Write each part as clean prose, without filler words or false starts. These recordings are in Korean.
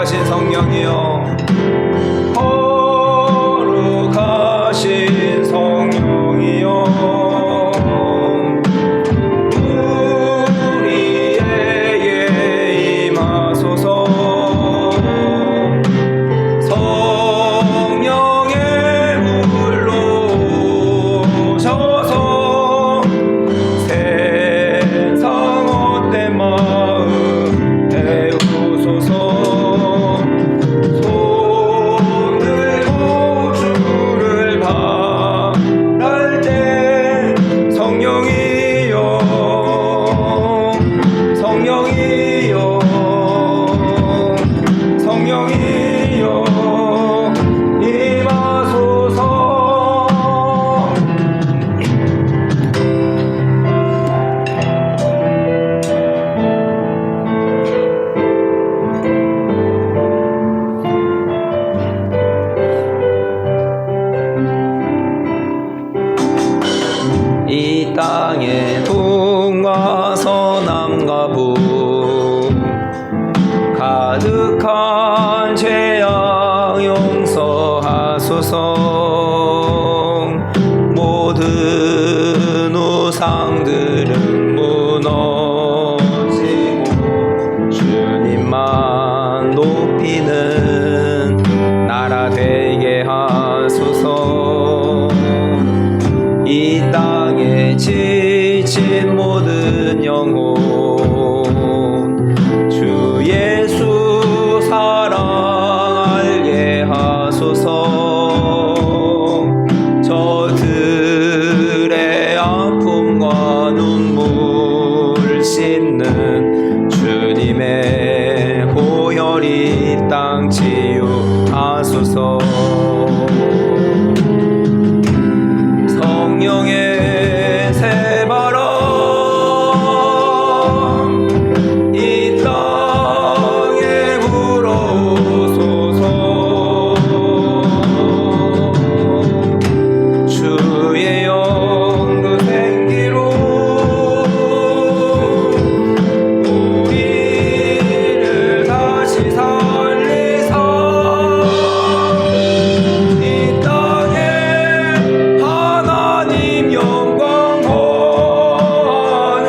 거룩하신 성령이여, 거룩하신 성령이여, 우리에게 임하소서. 성령의 물로 오셔서 세상 헛된 마음 태우소서. 손 들고 주를 바랄 때 성령이여, 성령이여, 성령이여 임하소서. 이 땅에 동과 서남과 북 가득한 죄악 용서하소서. 모든 우상들은 무너지고 주님만 높이는 나라 되게 하소서. 이 땅에 지친 모든 영혼 주 예수 사랑 알게 하소서. 저들의 아픔과 눈물 씻는 주님의 보혈이 땅 치유하소서. 성령의 새바람 이 땅에 불어오소서. 주의 영 그 생기로 우리를 다시 살리사 이 땅에 하나님 영광 거하는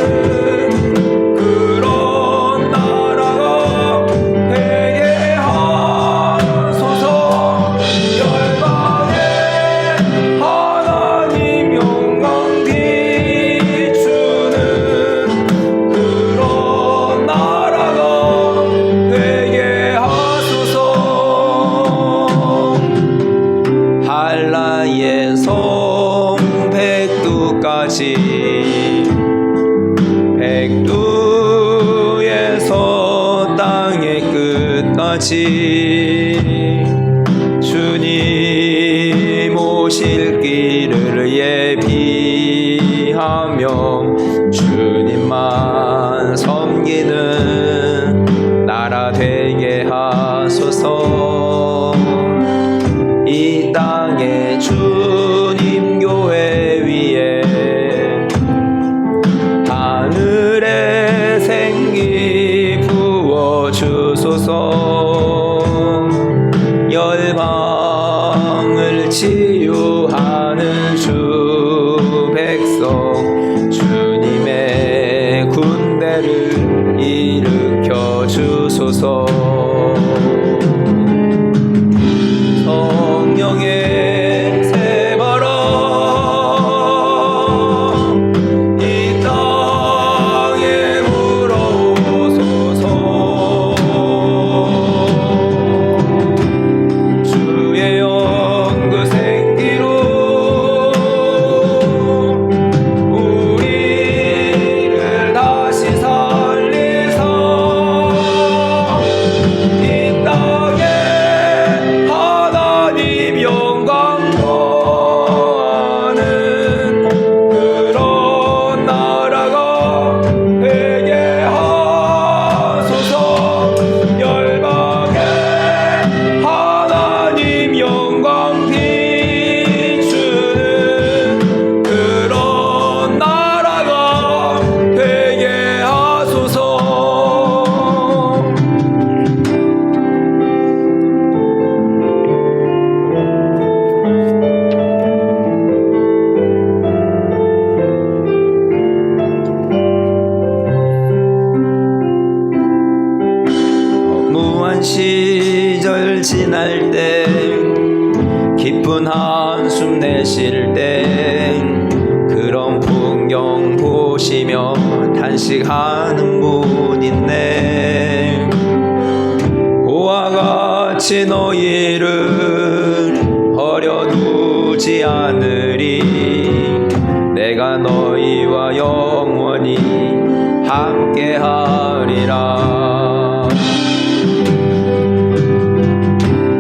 그런 나라가 되게 하소서. 열방에 하나님 영광 비추는 그런 나라가 되게 하소서. 한라에서 백두까지 백두에서 땅의 끝까지 주님 오실 길을 예비하며 주님만 섬기는 나라 되게 하소서. 이 땅에 주님 교회 위에 하늘의 생기 부어주소서. 열방을 치유하는 주 백성 주님의 군대를 일으켜 주소서. 성령의 새바람 이 땅에 불어오소서. 주의 영 그 생기로 우리를 다시 살리사 이 땅에 하나님 영광 공고한 시절 지날 때 기쁜 한숨 내쉴 때 그런 풍경 보시며 탄식하는 분 있네. 고와 같이 너희를 버려두지 않으리. 내가 너희와 영원히 함께하리라.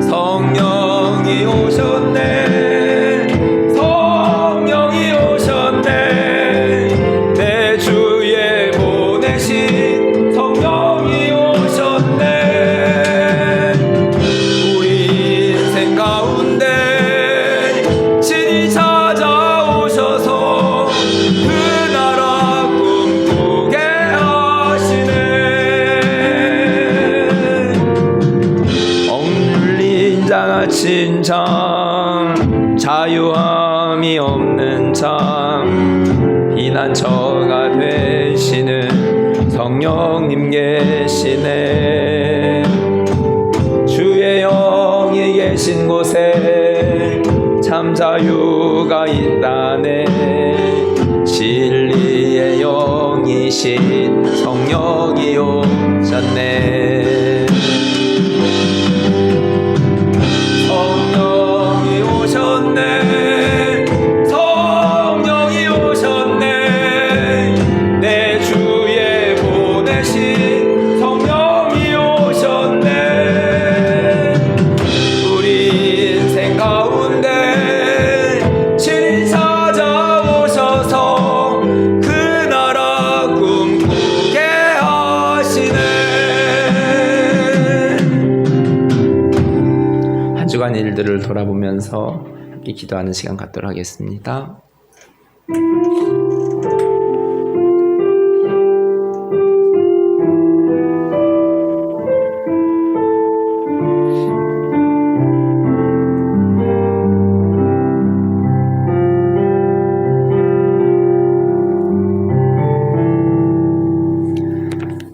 성령이 오셨네. 성령이 오셨네. 내 주에 보내신 성령이 오셨네. 우리 인생 가운데 친히 찾아오셔서 그 나라 꿈꾸게 하시네. 억눌린 자가 참 자유함이 없는 참 피난처가 되시는 성령님 계시네. 주의 영이 계신 곳에 참 자유가 있다네. 진리의 영이신 성령이 오셨네. 성령이 오셨네. 성령이 오셨네. 내 주에 보내신 성령이 오셨네. 우리 인생 가운데 친히 찾아오셔서 그 나라 꿈꾸게 하시네. 한 주간 일들을 돌아보면서 함께 기도하는 시간 갖도록 하겠습니다.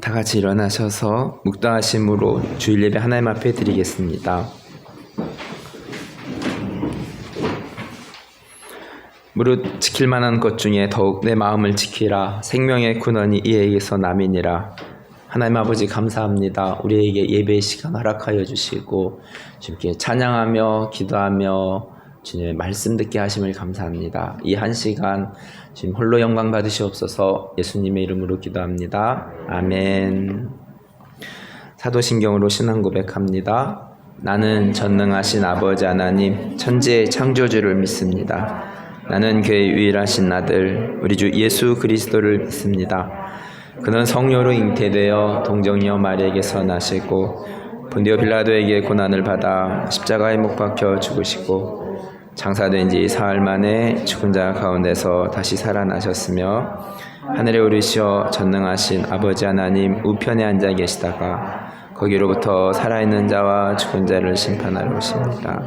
다 같이 일어나셔서 묵도하심으로 주일 예배 하나님 앞에 드리겠습니다. 무릇 지킬 만한 것 중에 더욱 내 마음을 지키라. 생명의 근원이 이에게서 남이니라. 하나님 아버지 감사합니다. 우리에게 예배의 시간 허락하여 주시고 주님께 찬양하며 기도하며 주님의 말씀 듣게 하심을 감사합니다. 이 한 시간 주님 홀로 영광 받으시옵소서. 예수님의 이름으로 기도합니다. 아멘. 사도신경으로 신앙 고백합니다. 나는 전능하신 아버지 하나님 천지의 창조주를 믿습니다. 나는 그의 유일하신 아들 우리 주 예수 그리스도를 믿습니다. 그는 성령으로 잉태되어 동정녀 마리에게서 나시고 본디오 빌라도에게 고난을 받아 십자가에 못 박혀 죽으시고 장사된 지 사흘 만에 죽은 자 가운데서 다시 살아나셨으며 하늘에 오르시어 전능하신 아버지 하나님 우편에 앉아 계시다가 거기로부터 살아있는 자와 죽은 자를 심판하러 오십니다.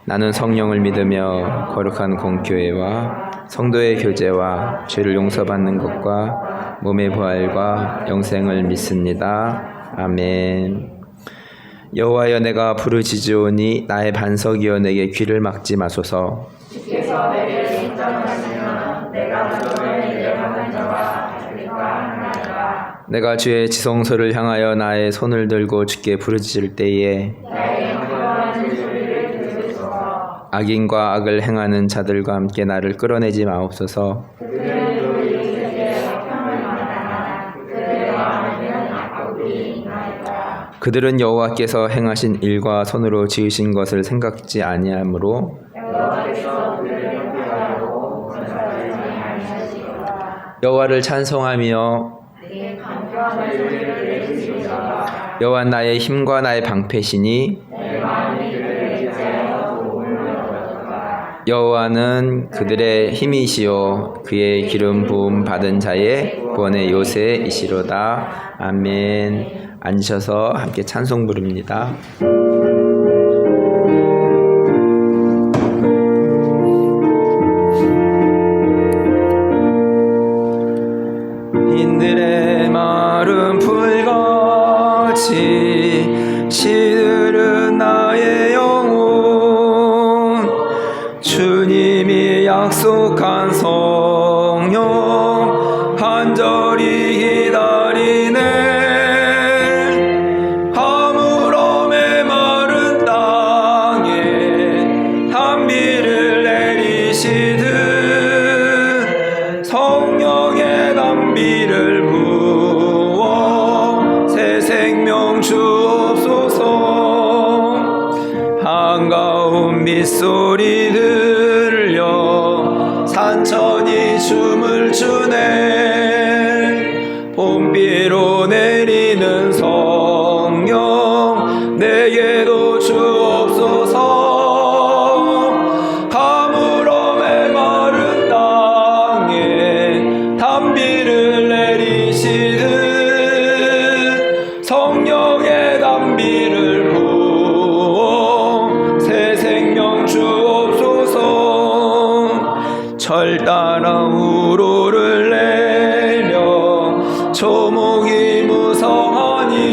나는 성령을 믿으며 거룩한 공교회와 성도의 교제와 죄를 용서받는 것과 몸의 부활과 영생을 믿습니다. 아멘. 여호와여 내가 부르짖으오니 나의 반석이여 내게 귀를 막지 마소서. 주께서 내게 인정하시면 내가 그전에 예방한 자와 주님과 하나니라. 내가 주의 지성소를 향하여 나의 손을 들고 주께 부르짖을 때에 악인과 악을 행하는 자들과 함께 나를 끌어내지 마옵소서. 그들은 여호와께서 행하신 일과 손으로 지으신 것을 생각지 아니하므로 여호와를 찬송하며 여호와 나의 힘과 나의 방패시니 여호와는 그들의 힘이시요 그의 기름 부음 받은 자의 구원의 요새이시로다. 아멘. 앉으셔서 함께 찬송 부릅니다. 인들의 마른 풀같이 시들은 나의 영혼 주님이 약속한 성령 간절히 기다리네 가물어 메마른 땅에 단비를 내리시듯 성령의 단비를 부어 새 생명 주옵소서 한가운 빗소리 들려 산천이 춤을 추네 봄비로 내리는 성령 내게도 주옵소서 가물어 메마른 땅에 단비를 내리시듯 성령의 단비를 부어 새 생명 주옵소서 철 따라 우로를 내려 초목이 무성하니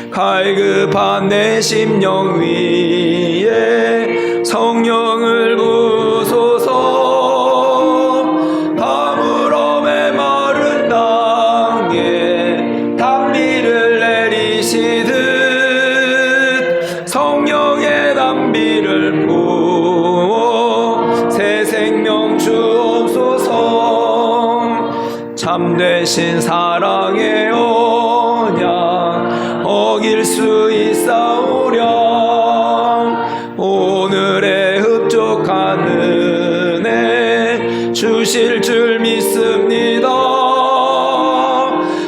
갈급한 내 심령 위에 성령을 부소서 가물어 메마른 땅에 단비를 내리시듯 성령의 단비를 부어 새 생명 주옵소서 참되신 사랑의 언약 어길 수 있사오랴 오늘의 흡족한 은혜 주실 줄 믿습니다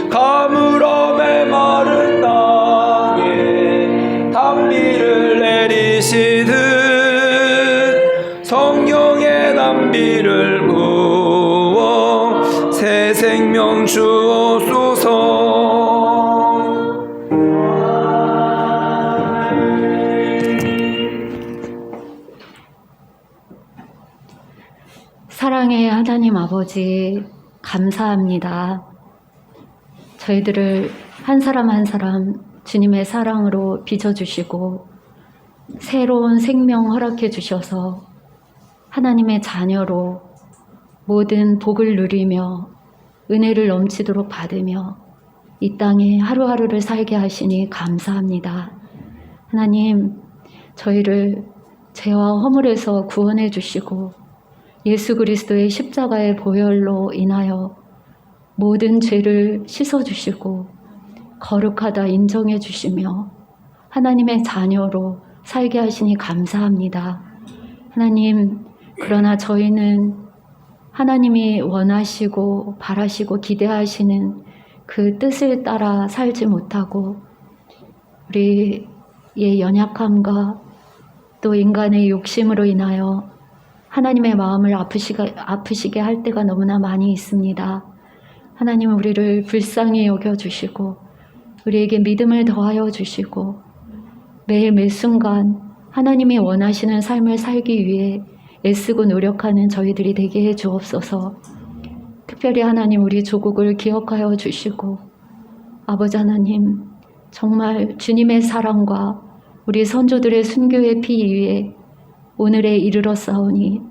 가물어 메마른 땅에 단비를 내리시듯 성령의 단비를 부어 새 생명 주옵소서 사랑의 하나님 아버지 감사합니다. 저희들을 한 사람 한 사람 주님의 사랑으로 빚어주시고 새로운 생명 허락해 주셔서 하나님의 자녀로 모든 복을 누리며 은혜를 넘치도록 받으며 이 땅에 하루하루를 살게 하시니 감사합니다. 하나님, 저희를 죄와 허물에서 구원해 주시고 예수 그리스도의 십자가의 보혈로 인하여 모든 죄를 씻어주시고 거룩하다 인정해 주시며 하나님의 자녀로 살게 하시니 감사합니다. 하나님, 그러나 저희는 하나님이 원하시고 바라시고 기대하시는 그 뜻을 따라 살지 못하고 우리의 연약함과 또 인간의 욕심으로 인하여 하나님의 마음을 아프시게 할 때가 너무나 많이 있습니다. 하나님 우리를 불쌍히 여겨주시고 우리에게 믿음을 더하여 주시고 매일 매순간 하나님이 원하시는 삶을 살기 위해 애쓰고 노력하는 저희들이 되게 해 주옵소서. 특별히 하나님 우리 조국을 기억하여 주시고 아버지 하나님 정말 주님의 사랑과 우리 선조들의 순교의 피 위에 오늘에 이르렀사오니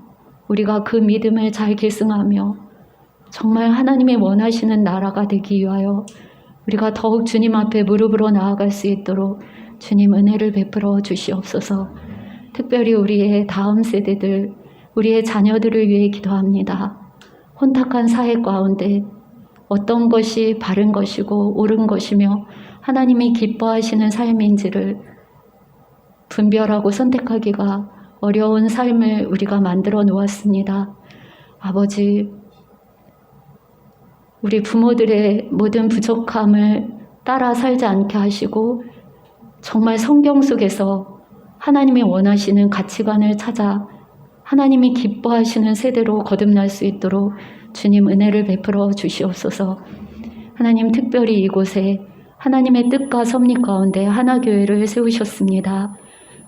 우리가 그 믿음을 잘 계승하며 정말 하나님의 원하시는 나라가 되기 위하여 우리가 더욱 주님 앞에 무릎으로 나아갈 수 있도록 주님 은혜를 베풀어 주시옵소서. 특별히 우리의 다음 세대들, 우리의 자녀들을 위해 기도합니다. 혼탁한 사회 가운데 어떤 것이 바른 것이고 옳은 것이며 하나님이 기뻐하시는 삶인지를 분별하고 선택하기가 어려운 삶을 우리가 만들어 놓았습니다. 아버지, 우리 부모들의 모든 부족함을 따라 살지 않게 하시고 정말 성경 속에서 하나님이 원하시는 가치관을 찾아 하나님이 기뻐하시는 세대로 거듭날 수 있도록 주님 은혜를 베풀어 주시옵소서. 하나님 특별히 이곳에 하나님의 뜻과 섭리 가운데 하나교회를 세우셨습니다.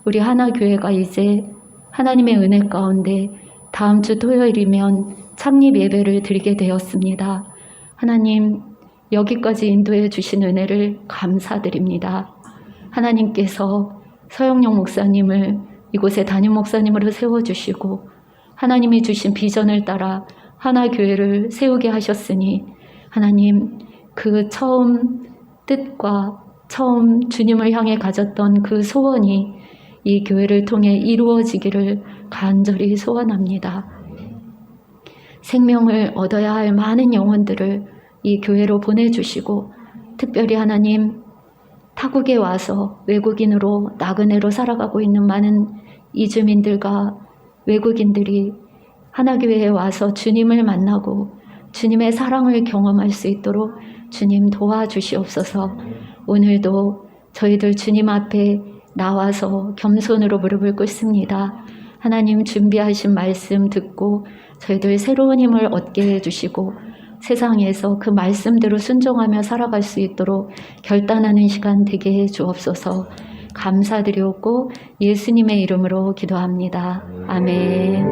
우리 하나교회가 이제 하나님의 은혜 가운데 다음 주 토요일이면 창립 예배를 드리게 되었습니다. 하나님, 여기까지 인도해 주신 은혜를 감사드립니다. 하나님께서 서영용 목사님을 이곳에 담임 목사님으로 세워주시고 하나님이 주신 비전을 따라 하나교회를 세우게 하셨으니 하나님 그 처음 뜻과 처음 주님을 향해 가졌던 그 소원이 이 교회를 통해 이루어지기를 간절히 소원합니다. 생명을 얻어야 할 많은 영혼들을 이 교회로 보내주시고 특별히 하나님 타국에 와서 외국인으로 나그네로 살아가고 있는 많은 이주민들과 외국인들이 하나교회에 와서 주님을 만나고 주님의 사랑을 경험할 수 있도록 주님 도와주시옵소서. 오늘도 저희들 주님 앞에 나와서 겸손으로 무릎을 꿇습니다. 하나님 준비하신 말씀 듣고 저희들 새로운 힘을 얻게 해주시고 세상에서 그 말씀대로 순종하며 살아갈 수 있도록 결단하는 시간 되게 해 주옵소서. 감사드리옵고 예수님의 이름으로 기도합니다. 아멘.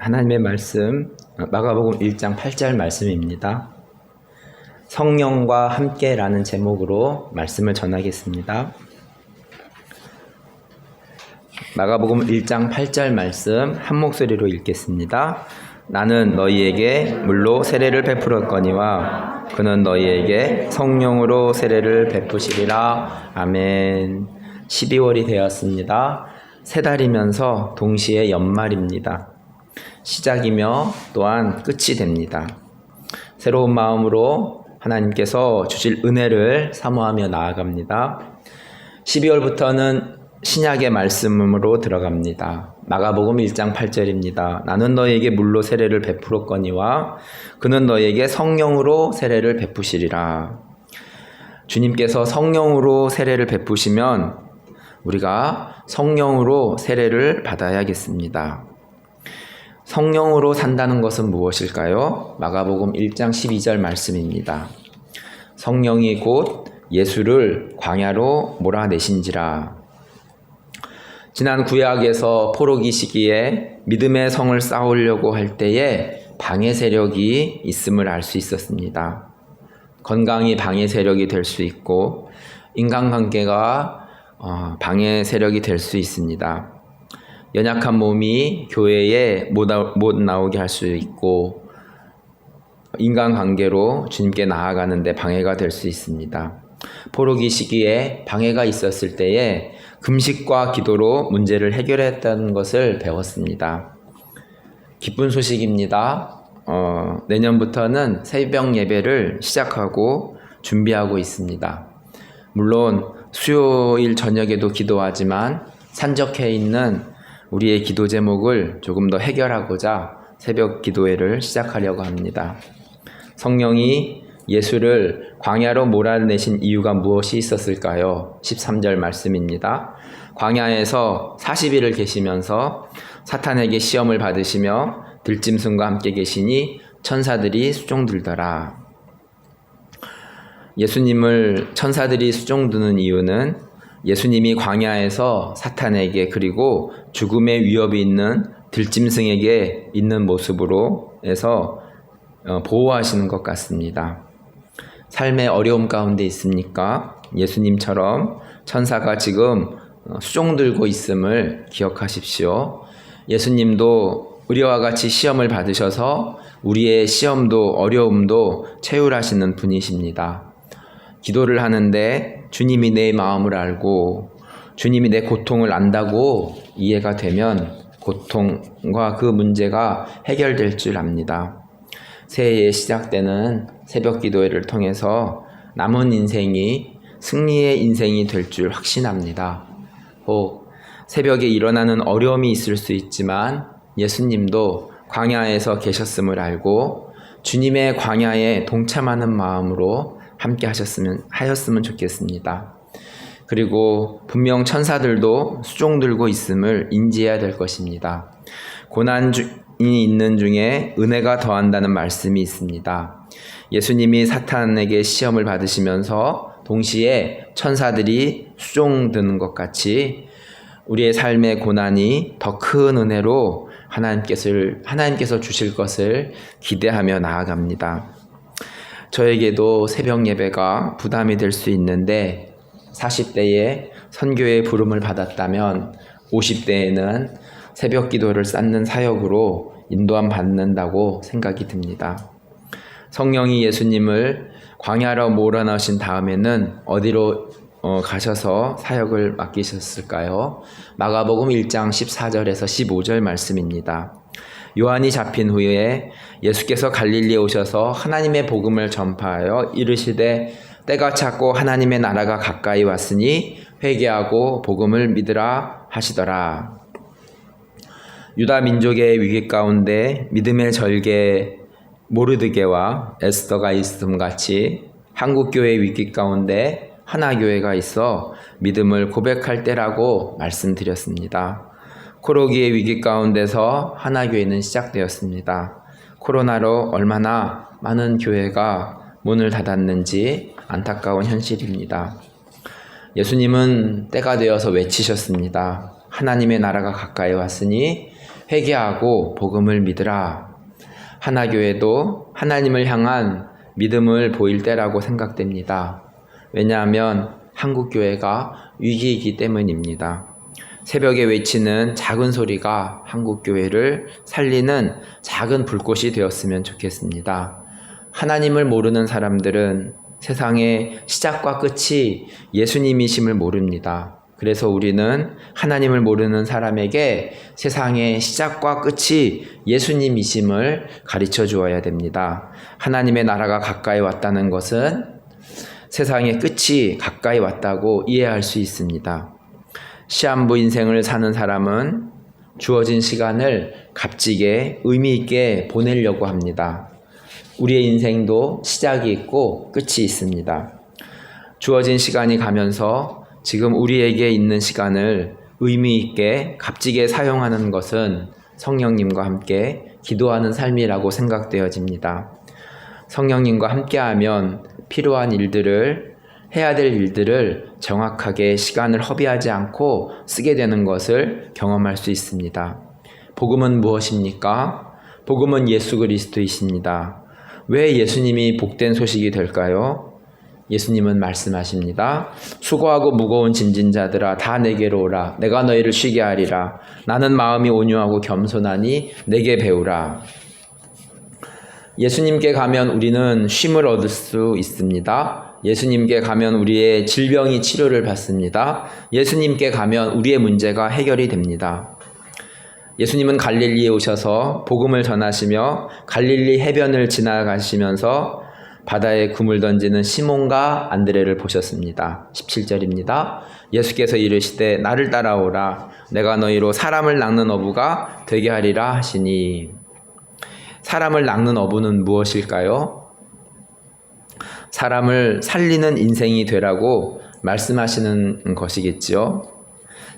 하나님의 말씀 마가복음 1장 8절 말씀입니다. 성령과 함께라는 제목으로 말씀을 전하겠습니다. 마가복음 1장 8절 말씀 한 목소리로 읽겠습니다. 나는 너희에게 물로 세례를 베풀었거니와 그는 너희에게 성령으로 세례를 베푸시리라. 아멘. 12월이 되었습니다. 세 달이면서 동시에 연말입니다. 시작이며 또한 끝이 됩니다. 새로운 마음으로 하나님께서 주실 은혜를 사모하며 나아갑니다. 12월부터는 신약의 말씀으로 들어갑니다. 마가복음 1장 8절입니다. 나는 너희에게 물로 세례를 베풀었거니와 그는 너희에게 성령으로 세례를 베푸시리라. 주님께서 성령으로 세례를 베푸시면 우리가 성령으로 세례를 받아야겠습니다. 성령으로 산다는 것은 무엇일까요? 마가복음 1장 12절 말씀입니다. 성령이 곧 예수를 광야로 몰아내신지라. 지난 구약에서 포로기 시기에 믿음의 성을 쌓으려고 할 때에 방해 세력이 있음을 알 수 있었습니다. 건강이 방해 세력이 될 수 있고 인간관계가 방해 세력이 될 수 있습니다. 연약한 몸이 교회에 못 나오게 할 수 있고 인간관계로 주님께 나아가는데 방해가 될 수 있습니다. 포로기 시기에 방해가 있었을 때에 금식과 기도로 문제를 해결했다는 것을 배웠습니다. 기쁜 소식입니다. 내년부터는 새벽 예배를 시작하고 준비하고 있습니다. 물론 수요일 저녁에도 기도하지만 산적해 있는 우리의 기도 제목을 조금 더 해결하고자 새벽 기도회를 시작하려고 합니다. 성령이 예수를 광야로 몰아내신 이유가 무엇이 있었을까요? 13절 말씀입니다. 광야에서 40일을 계시면서 사탄에게 시험을 받으시며 들짐승과 함께 계시니 천사들이 수종들더라. 예수님을 천사들이 수종드는 이유는 예수님이 광야에서 사탄에게 그리고 죽음의 위협이 있는 들짐승에게 있는 모습으로 해서 보호하시는 것 같습니다. 삶의 어려움 가운데 있습니까? 예수님처럼 천사가 지금 수종들고 있음을 기억하십시오. 예수님도 우리와 같이 시험을 받으셔서 우리의 시험도 어려움도 채울하시는 분이십니다. 기도를 하는데 주님이 내 마음을 알고 주님이 내 고통을 안다고 이해가 되면 고통과 그 문제가 해결될 줄 압니다. 새해에 시작되는 새벽 기도회를 통해서 남은 인생이 승리의 인생이 될 줄 확신합니다. 혹 새벽에 일어나는 어려움이 있을 수 있지만 예수님도 광야에서 계셨음을 알고 주님의 광야에 동참하는 마음으로 함께 하였으면 좋겠습니다. 그리고 분명 천사들도 수종 들고 있음을 인지해야 될 것입니다. 고난이 있는 중에 은혜가 더한다는 말씀이 있습니다. 예수님이 사탄에게 시험을 받으시면서 동시에 천사들이 수종 드는 것 같이 우리의 삶의 고난이 더 큰 은혜로 하나님께서 주실 것을 기대하며 나아갑니다. 저에게도 새벽 예배가 부담이 될 수 있는데 40대에 선교의 부름을 받았다면 50대에는 새벽 기도를 쌓는 사역으로 인도함 받는다고 생각이 듭니다. 성령이 예수님을 광야로 몰아넣으신 다음에는 어디로 가셔서 사역을 맡기셨을까요? 마가복음 1장 14절에서 15절 말씀입니다. 요한이 잡힌 후에 예수께서 갈릴리에 오셔서 하나님의 복음을 전파하여 이르시되 때가 찼고 하나님의 나라가 가까이 왔으니 회개하고 복음을 믿으라 하시더라. 유다 민족의 위기 가운데 믿음의 절개 모르드게와 에스더가 있음같이 한국교회의 위기 가운데 하나교회가 있어 믿음을 고백할 때라고 말씀드렸습니다. 코로기의 위기 가운데서 하나교회는 시작되었습니다. 코로나로 얼마나 많은 교회가 문을 닫았는지 안타까운 현실입니다. 예수님은 때가 되어서 외치셨습니다. 하나님의 나라가 가까이 왔으니 회개하고 복음을 믿으라. 하나교회도 하나님을 향한 믿음을 보일 때라고 생각됩니다. 왜냐하면 한국교회가 위기이기 때문입니다. 새벽에 외치는 작은 소리가 한국교회를 살리는 작은 불꽃이 되었으면 좋겠습니다. 하나님을 모르는 사람들은 세상의 시작과 끝이 예수님이심을 모릅니다. 그래서 우리는 하나님을 모르는 사람에게 세상의 시작과 끝이 예수님이심을 가르쳐 주어야 됩니다. 하나님의 나라가 가까이 왔다는 것은 세상의 끝이 가까이 왔다고 이해할 수 있습니다. 시한부 인생을 사는 사람은 주어진 시간을 값지게 의미 있게 보내려고 합니다. 우리의 인생도 시작이 있고 끝이 있습니다. 주어진 시간이 가면서 지금 우리에게 있는 시간을 의미 있게 값지게 사용하는 것은 성령님과 함께 기도하는 삶이라고 생각되어집니다. 성령님과 함께하면 필요한 일들을 해야 될 일들을 정확하게 시간을 허비하지 않고 쓰게 되는 것을 경험할 수 있습니다. 복음은 무엇입니까? 복음은 예수 그리스도이십니다. 왜 예수님이 복된 소식이 될까요? 예수님은 말씀하십니다. 수고하고 무거운 짐진 자들아 다 내게로 오라. 내가 너희를 쉬게 하리라. 나는 마음이 온유하고 겸손하니 내게 배우라. 예수님께 가면 우리는 쉼을 얻을 수 있습니다. 예수님께 가면 우리의 질병이 치료를 받습니다. 예수님께 가면 우리의 문제가 해결이 됩니다. 예수님은 갈릴리에 오셔서 복음을 전하시며 갈릴리 해변을 지나가시면서 바다에 그물 던지는 시몬과 안드레를 보셨습니다. 17절입니다. 예수께서 이르시되 나를 따라오라. 내가 너희로 사람을 낚는 어부가 되게 하리라 하시니. 사람을 낚는 어부는 무엇일까요? 사람을 살리는 인생이 되라고 말씀하시는 것이겠지요.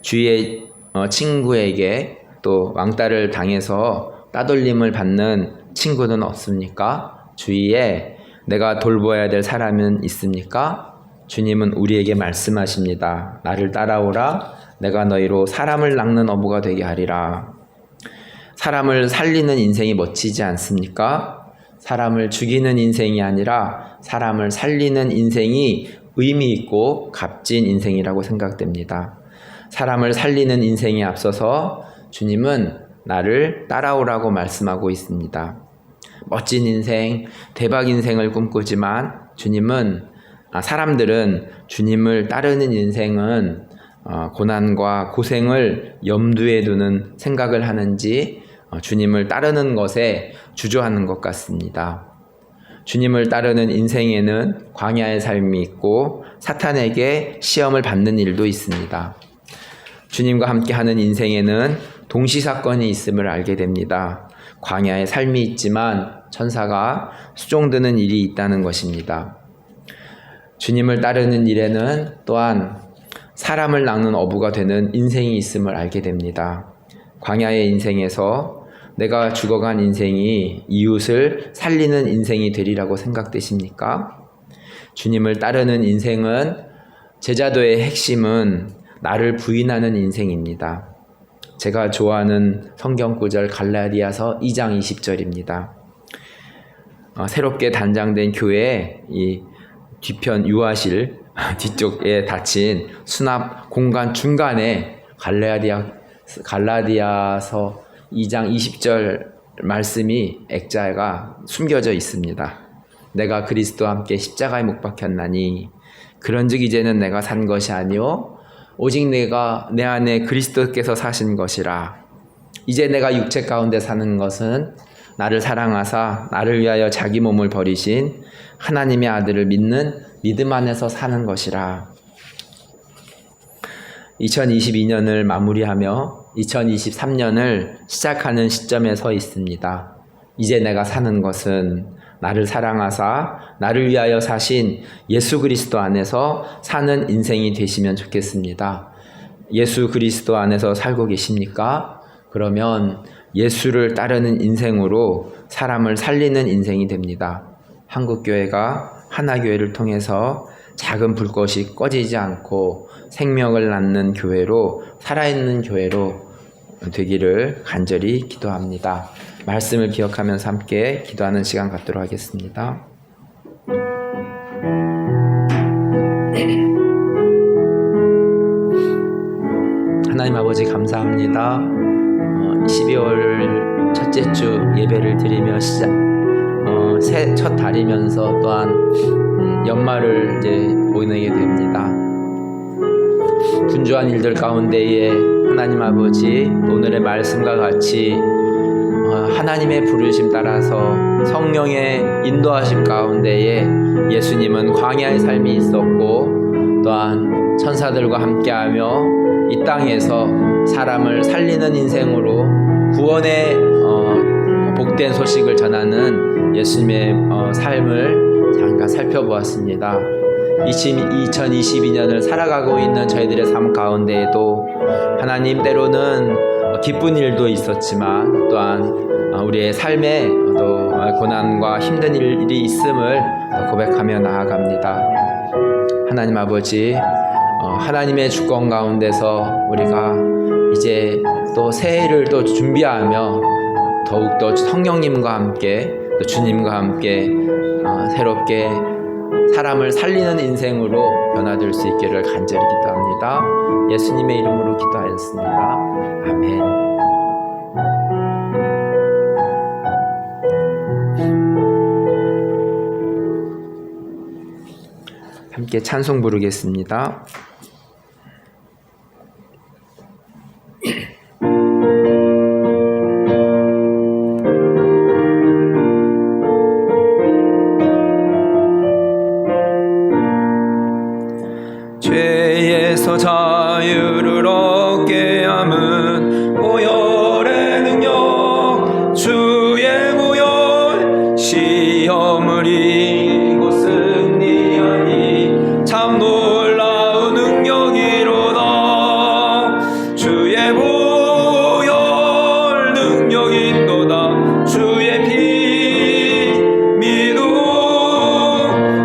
주위의 친구에게 또 왕따를 당해서 따돌림을 받는 친구는 없습니까? 주위에 내가 돌보아야 될 사람은 있습니까? 주님은 우리에게 말씀하십니다. 나를 따라오라. 내가 너희로 사람을 낚는 어부가 되게 하리라. 사람을 살리는 인생이 멋지지 않습니까? 사람을 죽이는 인생이 아니라 사람을 살리는 인생이 의미 있고 값진 인생이라고 생각됩니다. 사람을 살리는 인생에 앞서서 주님은 나를 따라오라고 말씀하고 있습니다. 멋진 인생, 대박 인생을 꿈꾸지만 사람들은 주님을 따르는 인생은 고난과 고생을 염두에 두는 생각을 하는지 주님을 따르는 것에 주저하는 것 같습니다. 주님을 따르는 인생에는 광야의 삶이 있고 사탄에게 시험을 받는 일도 있습니다. 주님과 함께하는 인생에는 동시사건이 있음을 알게 됩니다. 광야의 삶이 있지만 천사가 수종드는 일이 있다는 것입니다. 주님을 따르는 일에는 또한 사람을 낚는 어부가 되는 인생이 있음을 알게 됩니다. 광야의 인생에서 내가 죽어간 인생이 이웃을 살리는 인생이 되리라고 생각되십니까? 주님을 따르는 인생은, 제자도의 핵심은 나를 부인하는 인생입니다. 제가 좋아하는 성경 구절 갈라디아서 2장 20절입니다. 새롭게 단장된 교회의 이 뒤편 유아실 뒤쪽에 닫힌 수납 공간 중간에 갈라디아서 2장 20절 말씀이 액자가 숨겨져 있습니다. 내가 그리스도와 함께 십자가에 못 박혔나니 그런즉 이제는 내가 산 것이 아니요 오직 내가 내 안에 그리스도께서 사신 것이라. 이제 내가 육체 가운데 사는 것은 나를 사랑하사 나를 위하여 자기 몸을 버리신 하나님의 아들을 믿는 믿음 안에서 사는 것이라. 2022년을 마무리하며 2023년을 시작하는 시점에 서 있습니다. 이제 내가 사는 것은 나를 사랑하사 나를 위하여 사신 예수 그리스도 안에서 사는 인생이 되시면 좋겠습니다. 예수 그리스도 안에서 살고 계십니까? 그러면 예수를 따르는 인생으로 사람을 살리는 인생이 됩니다. 한국교회가 하나교회를 통해서 작은 불꽃이 꺼지지 않고 생명을 낳는 교회로, 살아있는 교회로 되기를 간절히 기도합니다. 말씀을 기억하면서 함께 기도하는 시간 갖도록 하겠습니다. 하나님 아버지 감사합니다. 12월 첫째 주 예배를 드리며 새 첫 달이면서 또한 연말을 이제 보내게 됩니다. 분주한 일들 가운데에 하나님 아버지 오늘의 말씀과 같이 하나님의 부르심 따라서 성령의 인도하심 가운데에 예수님은 광야의 삶이 있었고 또한 천사들과 함께하며 이 땅에서 사람을 살리는 인생으로 구원의 복된 소식을 전하는 예수님의 삶을 잠깐 살펴보았습니다. 2022년을 살아가고 있는 저희들의 삶 가운데에도 하나님 때로는 기쁜 일도 있었지만 또한 우리의 삶에 또 고난과 힘든 일이 있음을 고백하며 나아갑니다. 하나님 아버지, 하나님의 주권 가운데서 우리가 이제 또 새해를 또 준비하며 더욱더 성령님과 함께 또 주님과 함께 새롭게 사람을 살리는 인생으로 변화될 수 있기를 간절히 기도합니다. 예수님의 이름으로 기도하였습니다. 아멘. 함께 찬송 부르겠습니다. 죄에서 자유를 얻게 함은 보혈의 능력, 주의 보혈, 시험을 이기고 승리하니 참 놀라운 능력이로다. 주의 보혈 능력인도다. 주의 피 믿음,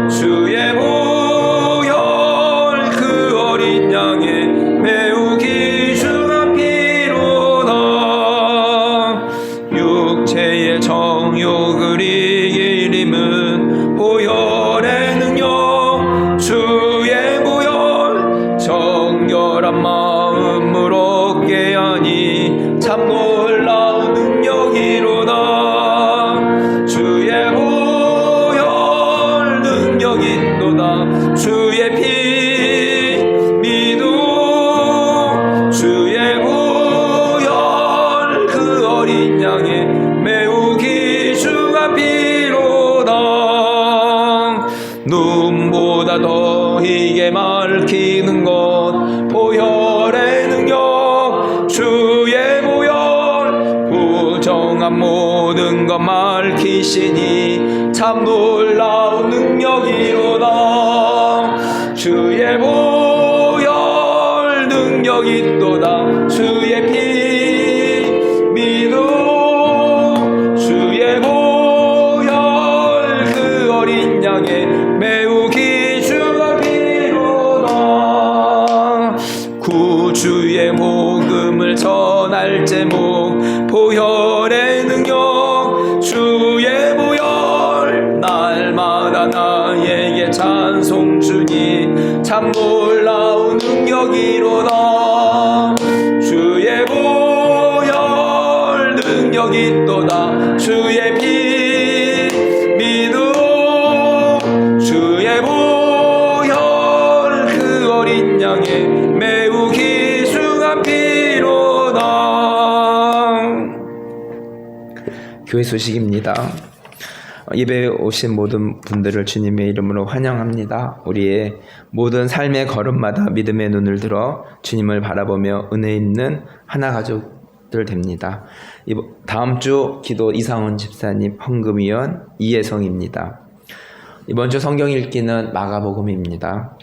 주의 보혈 그 어린 양의 매우 귀중한 피로다. 육체의 정욕을 이길 힘은 보혈의 능력, 주의 보혈 정결한 마음을 얻게 하니 참 놀라운 능력이로다. 주의 보혈 능력인도다. 주의 피 믿음, 주의 보혈 그 어린 양의 매우 귀중한 피로다. 눈보다 더 희게 밝히는 것 보혈의 능력, 주의 보혈 부정한 모든 것 밝히시니 참 놀라운 능력이로다. 주의 보혈 능력이 있도다. 주의 피 믿음 주의 보혈 그 어린 양의 매우 귀중한 피로다. 구주의 복음을 전할 제목 보혈의 능력 주의 보혈 날마다 나에게 찬송 주니 참 놀라운 능력이로다. 주의 보혈 능력이 있도다. 주의 피 믿음 주의 보혈 그 어린 양의 매우 귀중한 피로다. 교회 소식입니다. 예배에 오신 모든 분들을 주님의 이름으로 환영합니다. 우리의 모든 삶의 걸음마다 믿음의 눈을 들어 주님을 바라보며 은혜 있는 하나 가족들 됩니다. 다음 주 기도 이상훈 집사님, 헌금위원 이혜성입니다. 이번 주 성경 읽기는 마가복음입니다.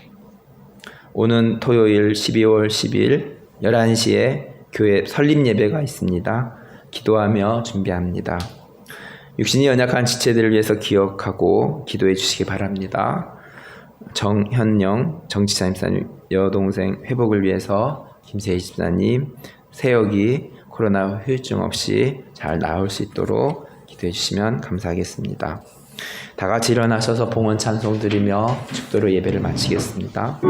오는 토요일 12월 10일 11시에 교회 설립 예배가 있습니다. 기도하며 준비합니다. 육신이 연약한 지체들을 위해서 기억하고 기도해 주시기 바랍니다. 정현영 정치자 집사님 여동생 회복을 위해서 김세희 집사님 세혁이 코로나 후유증 없이 잘 나을 수 있도록 기도해 주시면 감사하겠습니다. 다 같이 일어나셔서 봉헌 찬송 드리며 축도로 예배를 마치겠습니다.